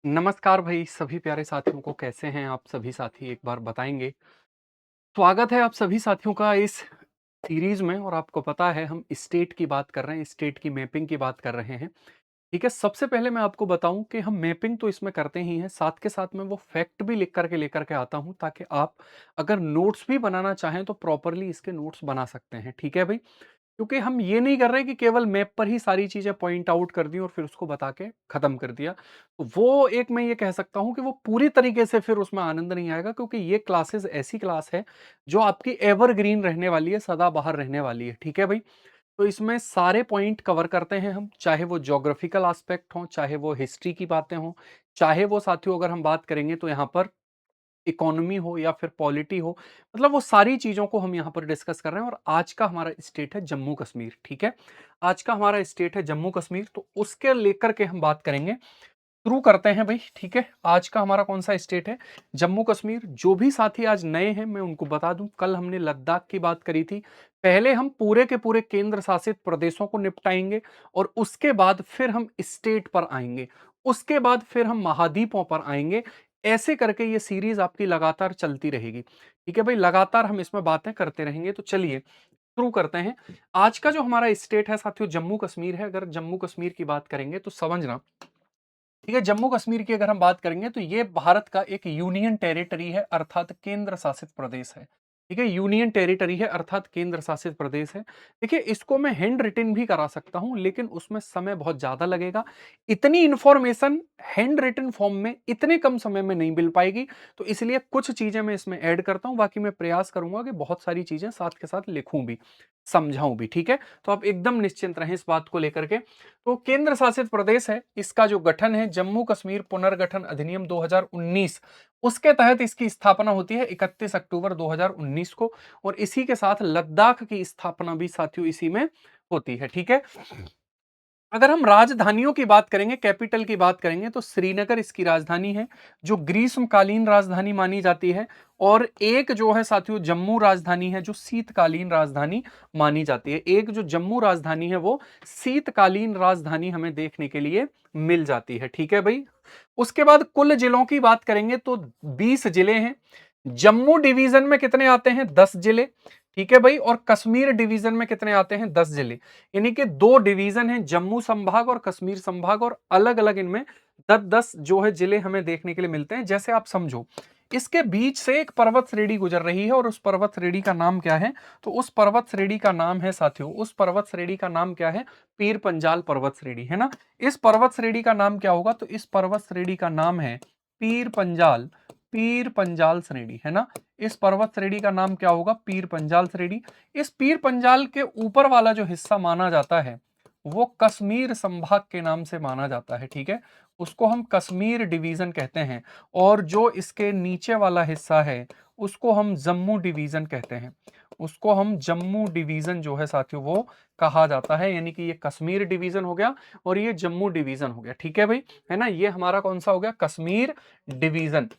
नमस्कार भाई सभी प्यारे साथियों को कैसे हैं आप सभी साथी एक बार बताएंगे। स्वागत है आप सभी साथियों का इस सीरीज में और आपको पता है हम स्टेट की बात कर रहे हैं, स्टेट की मैपिंग की बात कर रहे हैं। ठीक है, सबसे पहले मैं आपको बताऊं कि हम मैपिंग तो इसमें करते ही हैं, साथ के साथ में वो फैक्ट भी लिख करके लेकर के आता हूं ताकि आप अगर नोट्स भी बनाना चाहें तो प्रॉपरली इसके नोट्स बना सकते हैं। ठीक है भाई, क्योंकि हम ये नहीं कर रहे कि केवल मैप पर ही सारी चीजें पॉइंट आउट कर दी और फिर उसको बता के खत्म कर दिया। तो वो एक मैं ये कह सकता हूं कि वो पूरी तरीके से फिर उसमें आनंद नहीं आएगा, क्योंकि ये क्लासेस ऐसी क्लास है जो आपकी एवरग्रीन रहने वाली है, सदा बाहर रहने वाली है। ठीक है भाई, तो इसमें सारे पॉइंट कवर करते हैं हम, चाहे वो ज्योग्राफिकल एस्पेक्ट हो, चाहे वो हिस्ट्री की बातें हो, चाहे वो साथियों अगर हम बात करेंगे तो यहाँ पर इकोनॉमी हो या फिर पॉलिटी हो, मतलब वो सारी चीजों को हम यहाँ पर डिस्कस कर रहे हैं। और आज का हमारा स्टेट है जम्मू कश्मीर। ठीक है, आज का हमारा स्टेट है जम्मू कश्मीर, तो उसके लेकर के हम बात करेंगे। शुरू करते हैं भाई। ठीक है, आज का हमारा कौन सा स्टेट है? जम्मू कश्मीर। जो भी साथी आज नए हैं मैं उनको बता दूं, कल हमने लद्दाख की बात करी थी। पहले हम पूरे के पूरे केंद्र शासित प्रदेशों को निपटाएंगे और उसके बाद फिर हम स्टेट पर आएंगे, उसके बाद फिर हम महाद्वीपों पर आएंगे। ऐसे करके ये सीरीज आपकी लगातार चलती रहेगी। ठीक है भाई, लगातार हम इसमें बातें करते रहेंगे। तो चलिए शुरू करते हैं। आज का जो हमारा स्टेट है साथियों जम्मू कश्मीर है। अगर जम्मू कश्मीर की बात करेंगे तो समझना, ठीक है, जम्मू कश्मीर की अगर हम बात करेंगे तो ये भारत का एक यूनियन टेरिटरी है, अर्थात केंद्र शासित प्रदेश है। ठीक है, यूनियन टेरिटरी है अर्थात केंद्र शासित प्रदेश है। देखिए, इसको मैं हैंड रिटन भी करा सकता हूं, लेकिन उसमें समय बहुत ज्यादा लगेगा। इतनी इंफॉर्मेशन हैंड रिटन फॉर्म में इतने कम समय में नहीं मिल पाएगी, तो इसलिए कुछ चीजें मैं इसमें ऐड करता हूं। बाकी मैं प्रयास करूंगा कि बहुत सारी चीजें साथ के साथ लिखूं भी, समझाऊं भी। ठीक है, तो आप एकदम निश्चिंत रहें इस बात को लेकर के। तो केंद्र शासित प्रदेश है, इसका जो गठन है जम्मू कश्मीर पुनर्गठन अधिनियम 2019, उसके तहत इसकी स्थापना होती है 31 अक्टूबर 2019 को। और इसी के साथ लद्दाख की स्थापना भी साथियों इसी में होती है। ठीक है, अगर हम राजधानियों की बात करेंगे, कैपिटल की बात करेंगे, तो श्रीनगर इसकी राजधानी है, जो ग्रीष्मकालीन राजधानी मानी जाती है। और एक जो है साथियों जम्मू राजधानी है, जो शीतकालीन राजधानी मानी जाती है। एक जो जम्मू राजधानी है वो शीतकालीन राजधानी हमें देखने के लिए मिल जाती है। ठीक है भाई, उसके बाद कुल जिलों की बात करेंगे तो 20 जिले हैं। जम्मू डिवीजन में कितने आते हैं? 10 जिले। ठीक है भाई, और कश्मीर डिवीजन में कितने आते हैं? 10 जिले। यानी कि दो डिवीजन हैं, जम्मू संभाग और कश्मीर संभाग, और अलग अलग इनमें 10-10 जो है जिले हमें देखने के लिए मिलते हैं। जैसे आप समझो, इसके बीच से एक पर्वत श्रेणी गुजर रही है और उस पर्वत श्रेणी का नाम क्या है? तो उस पर्वत श्रेणी का नाम है साथियों, उस पर्वत श्रेणी का नाम क्या है? पीर पंजाल पर्वत श्रेणी, है ना। इस पर्वत श्रेणी का नाम क्या होगा? तो इस पर्वत श्रेणी का नाम है पीर पंजाल, पीर पंजाल श्रेणी, है ना। इस पर्वत श्रेणी का नाम क्या होगा? पीर पंजाल श्रेणी। इस पीर पंजाल के ऊपर वाला जो हिस्सा माना जाता है वो कश्मीर संभाग के नाम से माना जाता है। ठीक है, उसको हम कश्मीर डिवीजन कहते हैं। और जो इसके नीचे वाला हिस्सा है उसको हम जम्मू डिवीजन कहते हैं। उसको हम जम्मू डिवीजन जो है साथियों वो कहा जाता है। यानी कि ये कश्मीर डिवीजन हो गया और ये जम्मू डिवीजन हो गया। ठीक है भाई, है ना। ये हमारा कौन सा हो गया? कश्मीर डिवीजन।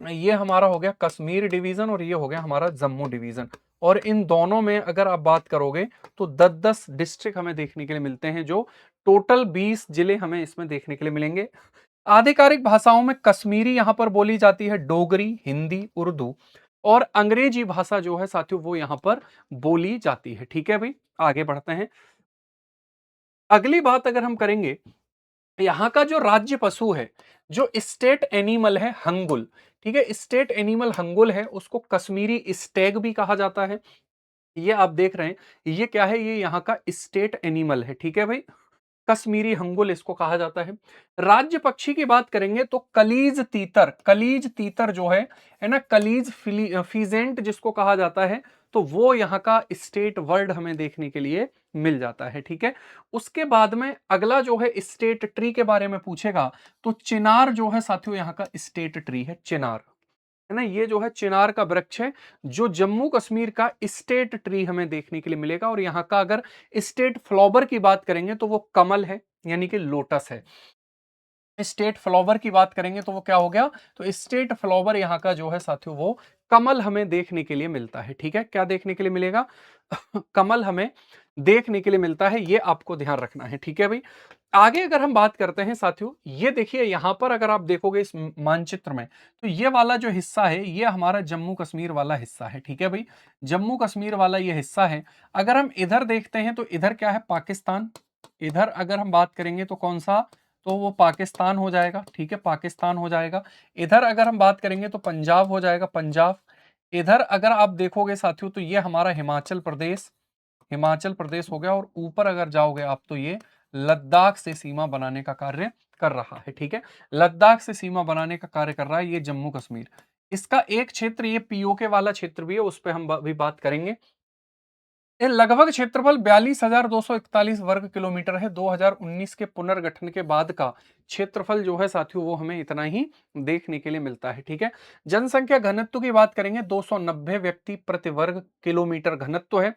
ये हमारा हो गया कश्मीर डिवीजन और ये हो गया हमारा जम्मू डिवीजन। और इन दोनों में अगर आप बात करोगे तो 10-10 डिस्ट्रिक्ट हमें देखने के लिए मिलते हैं, जो टोटल 20 जिले हमें इसमें देखने के लिए मिलेंगे। आधिकारिक भाषाओं में कश्मीरी यहां पर बोली जाती है, डोगरी, हिंदी, उर्दू और अंग्रेजी भाषा जो है साथियों वो यहां पर बोली जाती है। ठीक है भाई, आगे बढ़ते हैं। अगली बात अगर हम करेंगे, यहाँ का जो राज्य पशु है, जो स्टेट एनिमल है, हंगुल। ठीक है, स्टेट एनिमल हंगुल है, उसको कश्मीरी स्टैग भी कहा जाता है। ये आप देख रहे हैं, ये क्या है? ये यहाँ का स्टेट एनिमल है। ठीक है भाई, कश्मीरी हंगुल इसको कहा जाता है। राज्य पक्षी की बात करेंगे तो कलीज तीतर, कलीज तीतर जो है ना, कलीज फीजेंट जिसको कहा जाता है, तो वो यहाँ का स्टेट वर्ड हमें देखने के लिए मिल जाता है। ठीक है, उसके बाद में अगला जो है स्टेट ट्री के बारे में पूछेगा, तो चिनार जो है साथियों यहाँ का स्टेट ट्री है, चिनार, है ना। ये जो है चिनार का वृक्ष है, जो जम्मू कश्मीर का स्टेट ट्री हमें देखने के लिए मिलेगा। और यहाँ का अगर स्टेट फ्लावर की बात करेंगे तो वो कमल है, यानी कि लोटस है। स्टेट फ्लावर की बात करेंगे तो वो क्या हो गया? तो स्टेट फ्लावर यहाँ का जो है साथियों वो कमल हमें देखने के लिए मिलता है। ठीक है, क्या देखने के लिए मिलेगा? कमल हमें देखने के लिए मिलता है, ये आपको ध्यान रखना है, ठीक है भाई। आगे अगर हम बात करते हैं साथियों, ये देखिए यहां पर अगर आप देखोगे इस मानचित्र में, तो ये वाला जो हिस्सा है ये हमारा जम्मू कश्मीर वाला हिस्सा है, ठीक है भाई। जम्मू कश्मीर वाला ये हिस्सा है। अगर हम इधर देखते हैं तो इधर क्या है, पाकिस्तान। इधर अगर हम बात करेंगे तो कौन सा, तो वो पाकिस्तान हो जाएगा, ठीक है, पाकिस्तान हो जाएगा। इधर अगर हम बात करेंगे तो पंजाब हो जाएगा, पंजाब। इधर अगर आप देखोगे साथियों तो ये हमारा हिमाचल प्रदेश, हिमाचल प्रदेश हो गया। और ऊपर अगर जाओगे आप तो ये लद्दाख से सीमा बनाने का कार्य कर रहा है, ठीक है। लद्दाख से सीमा बनाने का कार्य कर रहा है ये जम्मू कश्मीर। इसका एक क्षेत्र ये पीओके वाला क्षेत्र भी है, उस पर हम भी बात करेंगे। ये लगभग क्षेत्रफल 42,241 वर्ग किलोमीटर है। 2019 के पुनर्गठन के बाद का क्षेत्रफल जो है साथियों वो हमें इतना ही देखने के लिए मिलता है, ठीक है। जनसंख्या घनत्व की बात करेंगे, 290 व्यक्ति प्रति वर्ग किलोमीटर घनत्व है।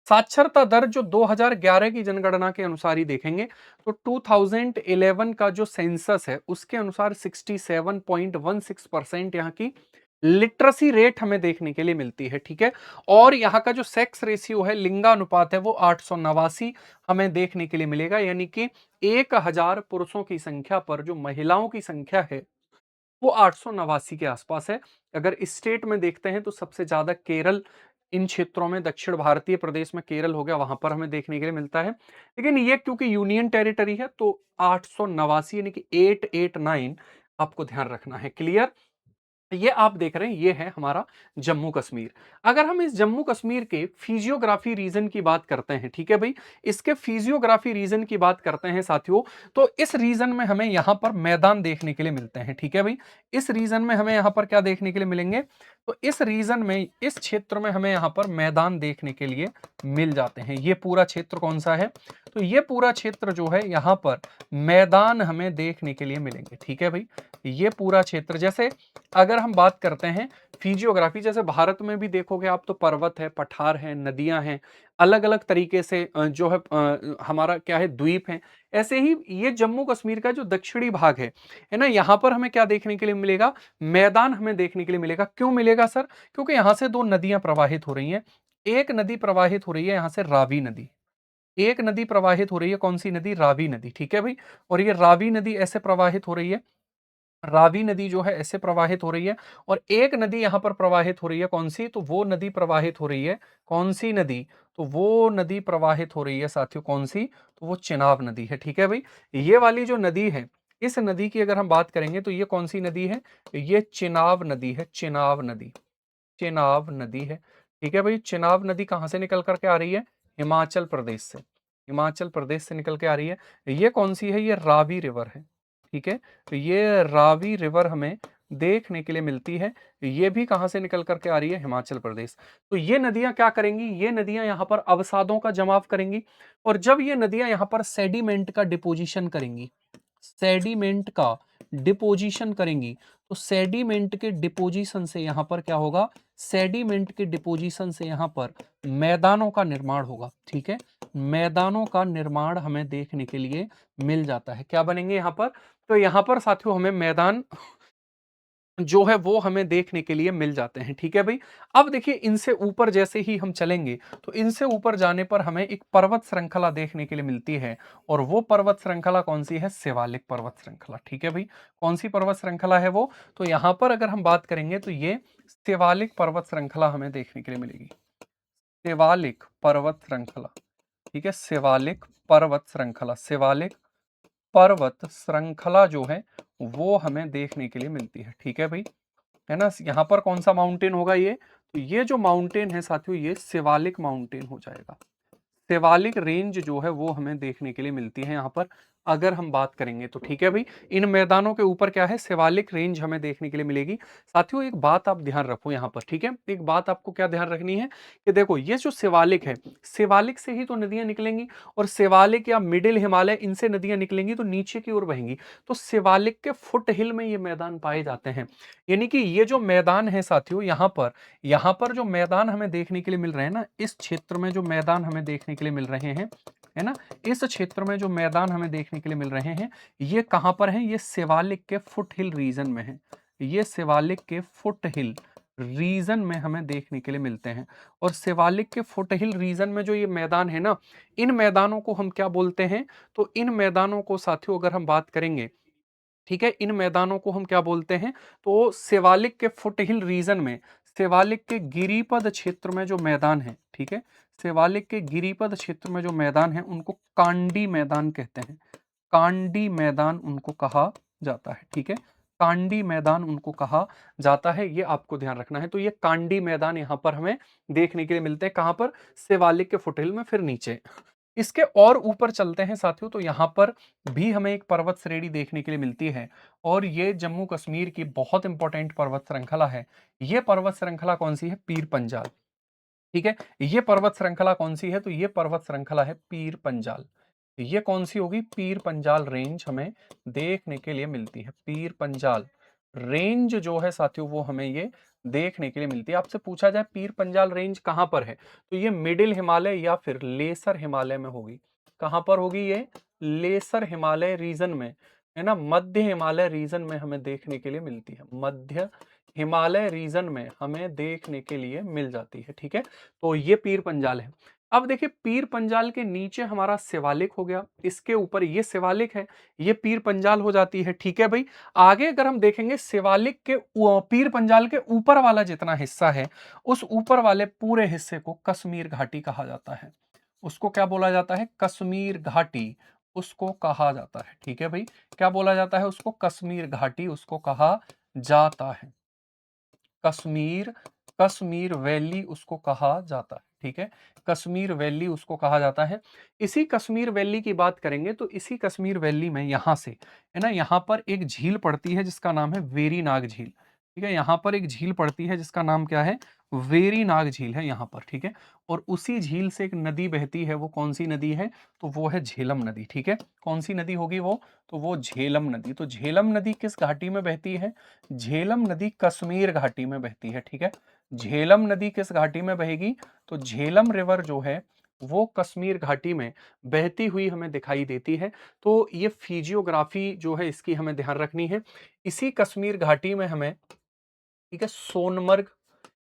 साक्षरता दर जो 2011 की जनगणना के अनुसार ही देखेंगे तो 2011 का जो सेंसस है उसके अनुसार 67.16% यहाँ की लिटरेसी रेट हमें देखने के लिए मिलती है, ठीक है। और यहाँ का जो सेक्स रेशियो है, लिंगानुपात है, वो 889 हमें देखने के लिए मिलेगा। यानी कि 1000 पुरुषों की संख्या पर जो महिलाओं की संख्या है वो 889 के आसपास है। अगर स्टेट में देखते हैं तो सबसे ज्यादा केरल, इन क्षेत्रों में दक्षिण भारतीय प्रदेश में केरल हो गया, वहां पर हमें देखने के लिए मिलता है। लेकिन ये क्योंकि यूनियन टेरिटरी है तो 889 यानी कि 889 आपको ध्यान रखना है, क्लियर। ये आप देख रहे हैं ये है हमारा जम्मू कश्मीर। अगर हम इस जम्मू कश्मीर के फिजियोग्राफी रीजन की बात करते हैं, ठीक है भाई, इसके फिजियोग्राफी रीजन की बात करते हैं साथियों, तो इस रीजन में हमें यहां पर मैदान देखने के लिए मिलते हैं, ठीक है भाई। इस रीजन में हमें यहां पर क्या देखने के लिए मिलेंगे, तो इस रीजन में, इस क्षेत्र में हमें यहां पर मैदान देखने के लिए मिल जाते हैं। ये पूरा क्षेत्र कौन सा है, तो ये पूरा क्षेत्र जो है यहां पर मैदान हमें देखने के लिए मिलेंगे, ठीक है भाई। ये पूरा क्षेत्र, जैसे अगर हम बात करते हैं फिजियोग्राफी, जैसे भारत में भी देखोगे आप तो पर्वत है, पठार है, नदियां हैं, अलग अलग तरीके से जो है हमारा क्या है, द्वीप है। ऐसे ही ये जम्मू कश्मीर का जो दक्षिणी भाग है ना, यहाँ पर हमें क्या देखने के लिए मिलेगा, मैदान हमें देखने के लिए मिलेगा। क्यों मिलेगा सर, क्योंकि यहाँ से दो नदियां प्रवाहित हो रही हैं। एक नदी प्रवाहित हो रही है यहाँ से, रावी नदी। एक नदी प्रवाहित हो रही है, कौन सी नदी, रावी नदी, ठीक है भाई। और ये रावी नदी ऐसे प्रवाहित हो रही है, रावी नदी जो है ऐसे प्रवाहित हो रही है। और एक नदी यहां पर प्रवाहित हो रही है, कौन सी, तो वो नदी प्रवाहित हो रही है, कौन सी नदी, तो वो नदी प्रवाहित हो रही है साथियों, कौन सी, तो वो चिनाब नदी है, ठीक है भाई। ये वाली जो नदी है, इस नदी की अगर हम बात करेंगे तो ये कौन सी नदी है, ये चिनाब नदी है, चिनाब नदी, चिनाब नदी है, ठीक है भाई। चिनाब नदी कहां से निकल करके आ रही है, हिमाचल प्रदेश से, हिमाचल प्रदेश से निकल के आ रही है। ये कौन सी है, ये रावी रिवर है, ठीक है। तो ये रावी रिवर हमें देखने के लिए मिलती है। ये भी कहां से निकल करके आ रही है, हिमाचल प्रदेश। तो ये नदियां क्या करेंगी, ये नदियां यहां पर अवसादों का जमाव करेंगी। और जब ये नदियां यहां पर सेडिमेंट का डिपोजिशन करेंगी, सेडिमेंट का डिपोजिशन करेंगी, तो सेडिमेंट के डिपोजिशन से यहां पर क्या होगा, सेडिमेंट के डिपोजिशन से यहां पर मैदानों का निर्माण होगा, ठीक है। मैदानों का निर्माण हमें देखने के लिए मिल जाता है। क्या बनेंगे यहां पर, तो यहां पर साथियों हमें मैदान जो है वो हमें देखने के लिए मिल जाते हैं, ठीक है भाई। अब देखिए इनसे ऊपर जैसे ही हम चलेंगे तो इनसे ऊपर जाने पर हमें एक पर्वत श्रृंखला देखने के लिए मिलती है। और वो पर्वत श्रृंखला कौन सी है, शिवालिक पर्वत श्रृंखला, ठीक है भाई। कौन सी पर्वत श्रृंखला है वो, तो यहां पर अगर हम बात करेंगे तो ये शिवालिक पर्वत श्रृंखला हमें देखने के लिए मिलेगी, शिवालिक पर्वत श्रृंखला, ठीक है। शिवालिक पर्वत श्रृंखला, शिवालिक पर्वत श्रृंखला जो है वो हमें देखने के लिए मिलती है, ठीक है भाई, है ना। यहाँ पर कौन सा माउंटेन होगा ये, तो ये जो माउंटेन है साथियों ये शिवालिक माउंटेन हो जाएगा। शिवालिक रेंज जो है वो हमें देखने के लिए मिलती है यहाँ पर, अगर हम बात करेंगे तो, ठीक है भाई। इन मैदानों के ऊपर क्या है, शिवालिक रेंज हमें देखने के लिए मिलेगी। साथियों एक बात आप ध्यान रखो यहाँ पर, ठीक है। एक बात आपको क्या ध्यान रखनी है कि देखो ये जो शिवालिक है, शिवालिक से ही तो नदियां निकलेंगी। और शिवालिक या मिडिल हिमालय, इनसे नदियां निकलेंगी तो नीचे की ओर बहेंगी। तो शिवालिक के फुट हिल में ये मैदान पाए जाते हैं। यानी कि ये जो मैदान है साथियों, यहाँ पर जो मैदान हमें देखने के लिए मिल रहे हैं ना, इस क्षेत्र में जो मैदान हमें देखने के लिए मिल रहे हैं, है ना, इस क्षेत्र में जो मैदान हमें देखने के लिए मिल रहे हैं, ये कहां पर हैं, ये शिवालिक के फुट हिल रीजन में है। ये शिवालिक के फुट हिल रीजन में हमें देखने के लिए मिलते हैं। और शिवालिक के फुटहिल रीजन में जो ये मैदान है ना, इन मैदानों को हम क्या बोलते हैं? तो इन मैदानों को साथियों अगर हम बात करेंगे, ठीक है, इन मैदानों को हम क्या बोलते हैं? तो शिवालिक के फुटहिल रीजन में, शिवालिक के गिरिपद क्षेत्र में जो मैदान है, ठीक है, शिवालिक के गिरिपद क्षेत्र में जो मैदान है उनको कांडी मैदान कहते हैं। कांडी मैदान उनको कहा जाता है, ठीक है, कांडी मैदान उनको कहा जाता है, ये आपको ध्यान रखना है। तो ये कांडी मैदान यहाँ पर हमें देखने के लिए मिलते हैं, कहां पर? शिवालिक के फुटहिल में। फिर नीचे इसके और ऊपर चलते हैं साथियों, तो यहाँ पर भी हमें एक पर्वत श्रेणी देखने के लिए मिलती है, और ये जम्मू कश्मीर की बहुत इंपॉर्टेंट पर्वत श्रृंखला है। ये पर्वत श्रृंखला कौन सी है? पीर पंजाल, ठीक है। ये पर्वत श्रृंखला कौन सी है? तो ये पर्वत श्रृंखला है पीर पंजाल। ये कौन सी होगी? पीर पंजाल रेंज हमें देखने के लिए मिलती है। पीर पंजाल रेंज जो है साथियों वो हमें ये देखने के लिए मिलती है। आपसे पूछा जाए पीर पंजाल रेंज कहां पर है, तो ये मिडिल हिमालय या फिर लेसर हिमालय में होगी। कहां पर होगी ये? लेसर हिमालय रीजन में, है ना, मध्य हिमालय रीजन में हमें देखने के लिए मिलती है। मध्य हिमालय रीजन में हमें देखने के लिए मिल जाती है, ठीक है। तो ये पीर पंजाल है। अब देखिए पीर पंजाल के नीचे हमारा शिवालिक हो गया, इसके ऊपर ये शिवालिक है, ये पीर पंजाल हो जाती है, ठीक है भाई। आगे अगर हम देखेंगे शिवालिक के पीर पंजाल के ऊपर वाला जितना हिस्सा है, उस ऊपर वाले पूरे हिस्से को कश्मीर घाटी कहा जाता है। उसको क्या बोला जाता है? कश्मीर घाटी उसको कहा जाता है, ठीक है भाई। क्या बोला जाता है उसको? कश्मीर घाटी उसको कहा जाता है। कश्मीर, कश्मीर वैली उसको कहा जाता है, ठीक है। कश्मीर वैली उसको कहा जाता है। इसी कश्मीर वैली की बात करेंगे तो इसी कश्मीर वैली में यहां से, है ना, यहां पर एक झील पड़ती है जिसका नाम है वेरी नाग झील, ठीक है। यहां पर एक झील पड़ती है जिसका नाम क्या है? वेरी नाग झील है यहां पर, ठीक है। और उसी झील से एक नदी बहती है, वो कौन सी नदी है? तो वो है झेलम नदी, ठीक है। कौन सी नदी होगी वो? तो वो झेलम नदी। तो झेलम नदी किस घाटी में बहती है? झेलम नदी कश्मीर घाटी में बहती है, ठीक है। झेलम नदी किस घाटी में बहेगी? तो झेलम रिवर जो है वो कश्मीर घाटी में बहती हुई हमें दिखाई देती है। तो ये फिजियोग्राफी जो है इसकी हमें ध्यान रखनी है। इसी कश्मीर घाटी में हमें, ठीक है, सोनमर्ग,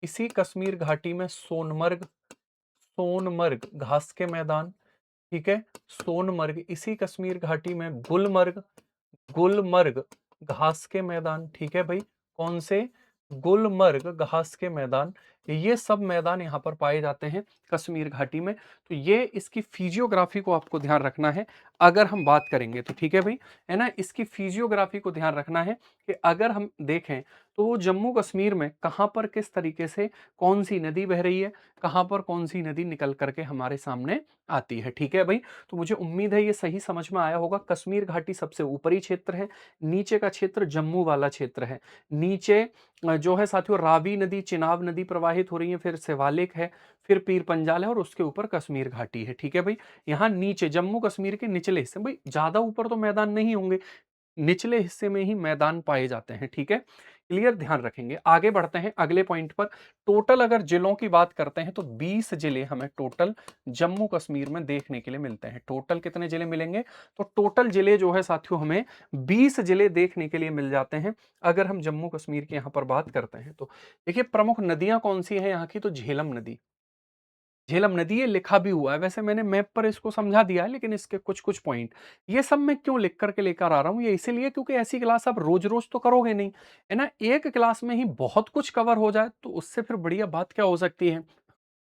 इसी कश्मीर घाटी में सोनमर्ग, सोनमर्ग घास के मैदान, ठीक है, सोनमर्ग, इसी कश्मीर घाटी में गुलमर्ग, गुलमर्ग घास के मैदान, ठीक है भाई। कौन से? गुलमर्ग घास के मैदान। ये सब मैदान यहाँ पर पाए जाते हैं कश्मीर घाटी में। तो ये इसकी फिजियोग्राफी को आपको ध्यान रखना है अगर हम बात करेंगे तो, ठीक है भाई, है ना। इसकी फिजियोग्राफी को ध्यान रखना है कि अगर हम देखें तो वो जम्मू कश्मीर में कहाँ पर किस तरीके से कौन सी नदी बह रही है, कहाँ पर कौन सी नदी निकल करके हमारे सामने आती है, ठीक है भाई। तो मुझे उम्मीद है ये सही समझ में आया होगा। कश्मीर घाटी सबसे ऊपरी क्षेत्र है, नीचे का क्षेत्र जम्मू वाला क्षेत्र है। नीचे जो है साथियों रावी नदी, चिनाब नदी प्रवाहित हो रही है, फिर शिवालिक है, फिर पीर पंजाल है और उसके ऊपर कश्मीर घाटी है, ठीक है भाई। यहाँ नीचे जम्मू कश्मीर के निचले हिस्से, भाई ज्यादा ऊपर तो मैदान नहीं होंगे, निचले हिस्से में ही मैदान पाए जाते हैं, ठीक है। क्लियर, ध्यान रखेंगे। आगे बढ़ते हैं अगले पॉइंट पर। टोटल अगर जिलों की बात करते हैं तो 20 जिले हमें टोटल जम्मू कश्मीर में देखने के लिए मिलते हैं। टोटल कितने जिले मिलेंगे? तो टोटल जिले जो है साथियों हमें 20 जिले देखने के लिए मिल जाते हैं अगर हम जम्मू कश्मीर की यहाँ पर बात करते हैं तो। देखिए प्रमुख नदियां कौन सी हैं यहाँ की? तो झेलम नदी, झेलम नदी, ये लिखा भी हुआ है, वैसे मैंने मैप पर इसको समझा दिया है, लेकिन इसके कुछ कुछ पॉइंट ये सब मैं क्यों लिख करके लेकर आ रहा हूँ, ये इसीलिए क्योंकि ऐसी क्लास आप रोज रोज तो करोगे नहीं, है ना। एक क्लास में ही बहुत कुछ कवर हो जाए तो उससे फिर बढ़िया बात क्या हो सकती है,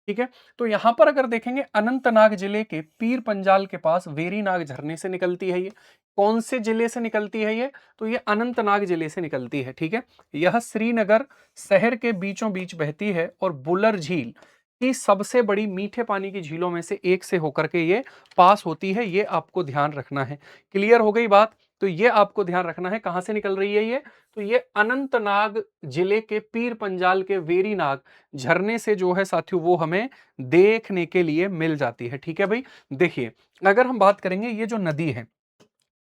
ठीक है। तो यहां पर अगर देखेंगे अनंतनाग जिले के पीर पंजाल के पास वेरीनाग झरने से निकलती है ये। कौन से जिले से निकलती है ये? तो ये अनंतनाग जिले से निकलती है, ठीक है। यह श्रीनगर शहर के बीचों बीच बहती है और बुलर झील की सबसे बड़ी मीठे पानी की झीलों में से एक से होकर के ये पास होती है, ये आपको ध्यान रखना है। क्लियर हो गई बात? तो ये आपको ध्यान रखना है कहां से निकल रही है ये? तो ये अनंतनाग जिले के पीर पंजाल के वेरीनाग झरने से जो है साथियों वो हमें देखने के लिए मिल जाती है, ठीक है भाई। देखिए अगर हम बात करेंगे ये जो नदी है,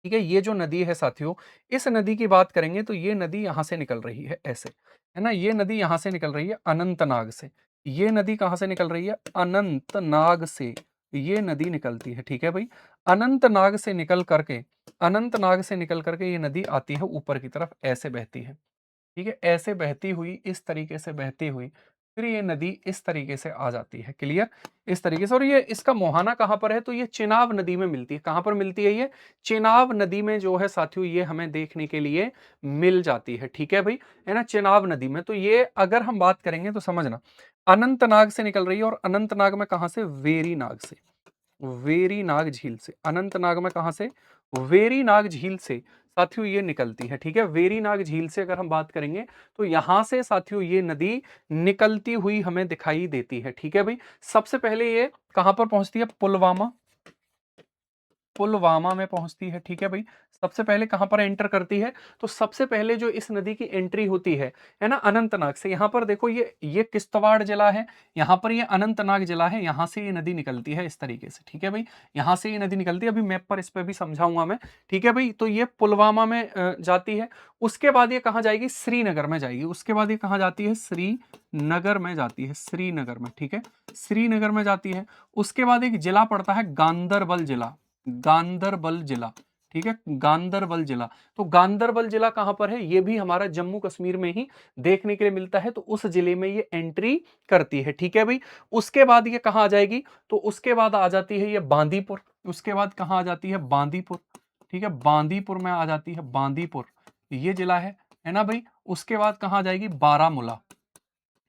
ठीक है, ये जो नदी है साथियों, इस नदी की बात करेंगे तो ये नदी यहां से निकल रही है ऐसे, है ना। ये नदी यहां से निकल रही है अनंतनाग से। ये नदी कहां से निकल रही है? अनंतनाग से ये नदी निकलती है, ठीक है भाई। अनंतनाग से निकल करके, अनंतनाग से निकल करके ये नदी आती है ऊपर की तरफ, ऐसे बहती है। ठीक है, ऐसे बहती हुई, इस तरीके से बहती हुई, फिर ये नदी इस तरीके से आ जाती है। क्लियर? इस तरीके से। और ये इसका मुहाना कहाँ पर है? तो ये चेनाब नदी में मिलती है। कहाँ पर मिलती है ये? चेनाब नदी में जो है साथियों, ये हमें देखने के लिए मिल जाती है। ठीक है भाई, है ना, चेनाब नदी में। तो ये अगर हम बात करेंगे तो समझना, अनंतनाग से निकल रही है। और अनंतनाग में कहां से? वेरीनाग से। वेरीनाग झील से। अनंतनाग में कहां से? वेरीनाग झील से साथियों ये निकलती है। ठीक है, वेरीनाग झील से अगर हम बात करेंगे तो यहां से साथियों ये नदी निकलती हुई हमें दिखाई देती है। ठीक है भाई, सबसे पहले ये कहां पर पहुंचती है? पुलवामा। पुलवामा में पहुंचती है। ठीक है भाई, सबसे पहले कहां पर एंटर करती है? तो सबसे पहले जो इस नदी की एंट्री होती है ना, अनंतनाग से। यहां पर देखो, ये किश्तवाड़ जिला है, यहां पर ये अनंतनाग जिला है, यहां से ये नदी निकलती है इस तरीके से। ठीक है भाई, यहां से ये नदी निकलती है, अभी मैप पर इस पर भी समझाऊंगा मैं। ठीक है भाई, तो ये पुलवामा में जाती है। उसके बाद ये कहां जाएगी? श्रीनगर में जाएगी। उसके बाद ये कहां जाती है? श्रीनगर में जाती है। श्रीनगर में, ठीक है, श्रीनगर में जाती है। उसके बाद एक जिला पड़ता है गांदरबल जिला। गांदरबल जिला। ठीक है, गांदरबल जिला। तो गांदरबल जिला कहां पर है? ये भी हमारा जम्मू कश्मीर में ही देखने के लिए मिलता है। तो उस जिले में ये एंट्री करती है। ठीक है भाई, उसके बाद ये कहां आ जाएगी? तो उसके बाद आ जाती है ये बांदीपुर। उसके बाद कहां आ जाती है? बांदीपुर। ठीक है, बांदीपुर में आ जाती है। बांदीपुर ये जिला है ना भाई। उसके बाद कहां आ जाएगी? बारामूला।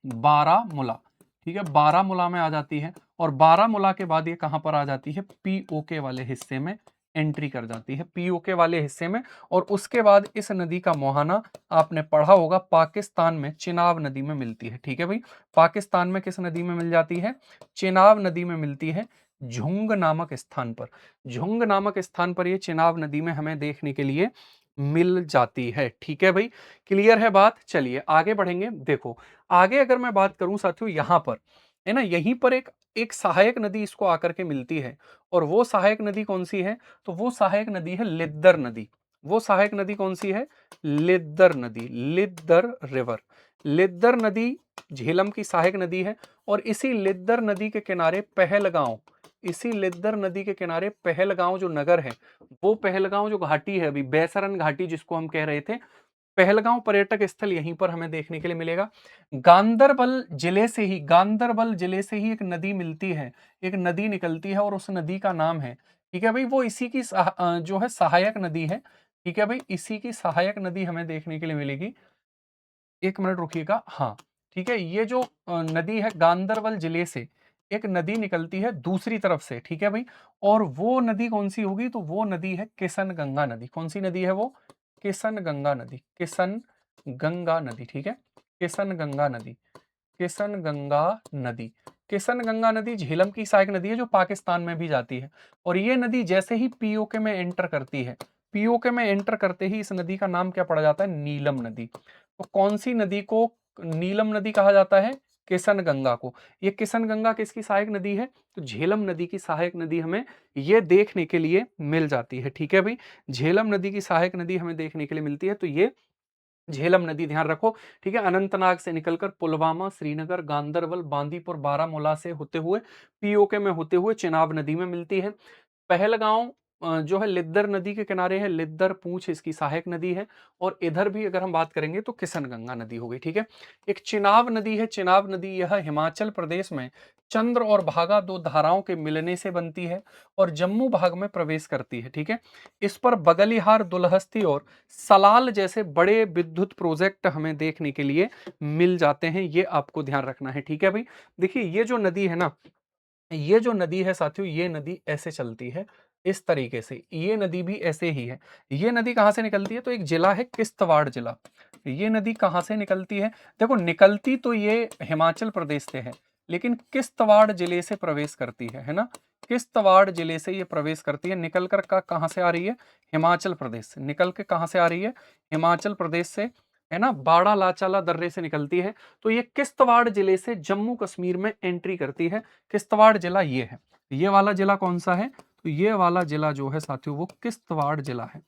बारामूला। ठीक है, बारामूला में आ जाती है। और बारामूला के बाद ये कहां पर आ जाती है? पीओके वाले हिस्से में एंट्री कर जाती है। पीओके वाले हिस्से में। और उसके बाद इस नदी का मुहाना आपने पढ़ा होगा, पाकिस्तान में चिनाब नदी में मिलती है। ठीक है भाई, पाकिस्तान में किस नदी में मिल जाती है? चिनाब नदी में मिलती है, झुंग नामक स्थान पर। झुंग नामक स्थान पर ये चिनाब नदी में हमें देखने के लिए मिल जाती है। ठीक है भाई, क्लियर है बात? चलिए आगे बढ़ेंगे। देखो, आगे अगर मैं बात करूं साथियों, यहां पर है ना, यहीं पर एक एक सहायक नदी इसको आकर के मिलती है। और वो सहायक नदी कौन सी है? तो वो सहायक नदी है लिद्दर नदी। वो सहायक नदी कौन सी है? लिद्दर नदी, लिद्दर रिवर। लिद्दर नदी झेलम की सहायक नदी है। और इसी लिद्दर नदी के किनारे पहलगांव, इसी लिद्दर नदी के किनारे पहलगांव जो नगर है, वो पहलगांव जो घाटी है, अभी बैसरन घाटी जिसको हम कह रहे थे, पहलगांव पर्यटक स्थल यहीं पर हमें देखने के लिए मिलेगा। गांदरबल जिले से ही एक नदी मिलती है, एक नदी निकलती है, और उस नदी का नाम है, ठीक है भाई, वो इसी की जो है सहायक नदी है। ठीक है भाई, इसी की सहायक नदी हमें देखने के लिए मिलेगी। एक मिनट रुकिएगा। हाँ, ठीक है, ये जो नदी है, गांदरबल जिले से एक नदी निकलती है दूसरी तरफ से। ठीक है भाई, और वो नदी कौन सी होगी? तो वो नदी है किशन गंगा नदी। कौन सी नदी है वो? किशन गंगा नदी। किशन गंगा नदी। ठीक है, किशन गंगा नदी। किशन गंगा नदी। किशन गंगा नदी झेलम की सहायक नदी है, जो पाकिस्तान में भी जाती है। और ये नदी जैसे ही पीओके में एंटर करती है, पीओके में एंटर करते ही इस नदी का नाम क्या पड़ जाता है? नीलम नदी। तो कौन सी नदी को नीलम नदी कहा जाता है? किशन गंगा को। ये किशन गंगा किसकी सहायक नदी है? तो झेलम नदी की सहायक नदी हमें ये देखने के लिए मिल जाती है। ठीक है भाई, झेलम नदी की सहायक नदी हमें देखने के लिए मिलती है। तो ये झेलम नदी ध्यान रखो। ठीक है, अनंतनाग से निकलकर पुलवामा, श्रीनगर, गांदरबल, बांदीपुर, बारामूला से होते हुए पीओके में होते हुए चिनाब नदी में मिलती है। पहलगांव जो है लिद्दर नदी के किनारे है, लिद्दर पूंछ इसकी सहायक नदी है। और इधर भी अगर हम बात करेंगे तो किशन गंगा नदी हो गई। ठीक है, एक चिनाब नदी है। चिनाब नदी यह हिमाचल प्रदेश में चंद्र और भागा दो धाराओं के मिलने से बनती है और जम्मू भाग में प्रवेश करती है। ठीक है, इस पर बगलिहार, दुलहस्ती और सलाल जैसे बड़े विद्युत प्रोजेक्ट हमें देखने के लिए मिल जाते हैं। ये आपको ध्यान रखना है। ठीक है भाई, देखिए ये जो नदी है ना, ये जो नदी है साथियों, ये नदी ऐसे चलती है इस तरीके से। ये नदी भी ऐसे ही है। ये नदी कहां से निकलती है? तो एक जिला है किश्तवाड़ जिला। ये नदी कहां से निकलती है? देखो, निकलती तो ये हिमाचल प्रदेश से है, लेकिन किश्तवाड़ जिले से प्रवेश करती है ना। किश्तवाड़ जिले से ये प्रवेश करती है। निकल कर कहां से आ रही है? हिमाचल प्रदेश से। निकल के कहां से आ रही है? हिमाचल प्रदेश से, है ना, बाड़ा लाचाला दर्रे से निकलती है। तो ये किश्तवाड़ जिले से जम्मू कश्मीर में एंट्री करती है। किश्तवाड़ जिला ये है। ये वाला जिला कौन सा है? तो ये वाला जिला जो है साथियों, वो किश्तवाड़ जिला है।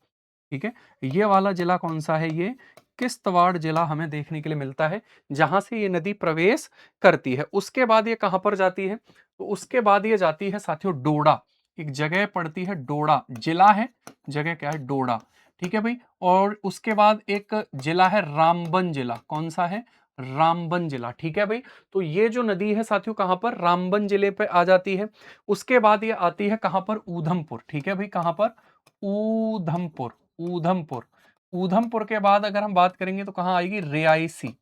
ठीक है, ये वाला जिला कौन सा है? ये किश्तवाड़ जिला हमें देखने के लिए मिलता है, जहां से ये नदी प्रवेश करती है। उसके बाद ये कहां पर जाती है? तो उसके बाद ये जाती है साथियों डोडा। एक जगह पड़ती है डोडा, जिला है, जगह क्या है? डोडा। ठीक है भाई। और उसके बाद एक जिला है रामबन जिला, कौन सा है? रामबन जिला, ठीक है भाई। तो ये जो नदी है साथियों कहां पर? रामबन जिले पे आ जाती है। उसके बाद ये आती है कहां पर? ऊधमपुर, ठीक है भाई, कहां पर? ऊधमपुर, ऊधमपुर। ऊधमपुर के बाद अगर हम बात करेंगे तो कहां आएगी? रियासी,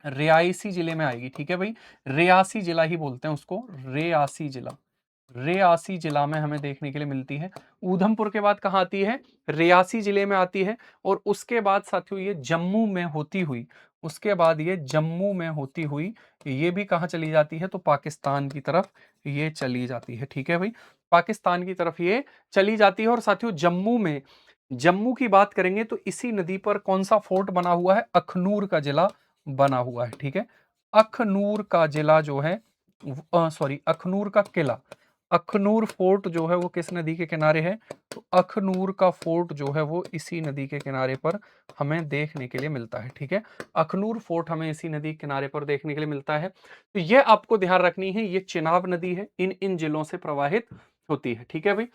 रियासी जिले में आएगी, ठीक है भाई। रियासी जिला ही बोलते हैं उसको, रियासी जिला, रियासी जिला में हमें देखने के लिए मिलती है। ऊधमपुर के बाद कहाँ आती है? रियासी जिले में आती है। और उसके बाद साथियों ये जम्मू में होती हुई, उसके बाद ये जम्मू में होती हुई ये भी कहाँ चली जाती है? तो पाकिस्तान की तरफ ये चली जाती है, ठीक है भाई, पाकिस्तान की तरफ ये चली जाती है। और साथियों जम्मू में, जम्मू की बात करेंगे तो इसी नदी पर कौन सा फोर्ट बना हुआ है? अखनूर का जिला बना हुआ है, ठीक है। अखनूर का जिला जो है, सॉरी अखनूर का किला, अखनूर फोर्ट जो है वो किस नदी के किनारे है? तो अखनूर का फोर्ट जो है वो इसी नदी के किनारे पर हमें देखने के लिए मिलता है, ठीक है। अखनूर फोर्ट हमें इसी नदी के किनारे पर देखने के लिए मिलता है। तो ये आपको ध्यान रखनी है, ये चिनाब नदी है, इन इन जिलों से प्रवाहित होती है, ठीक है भाई।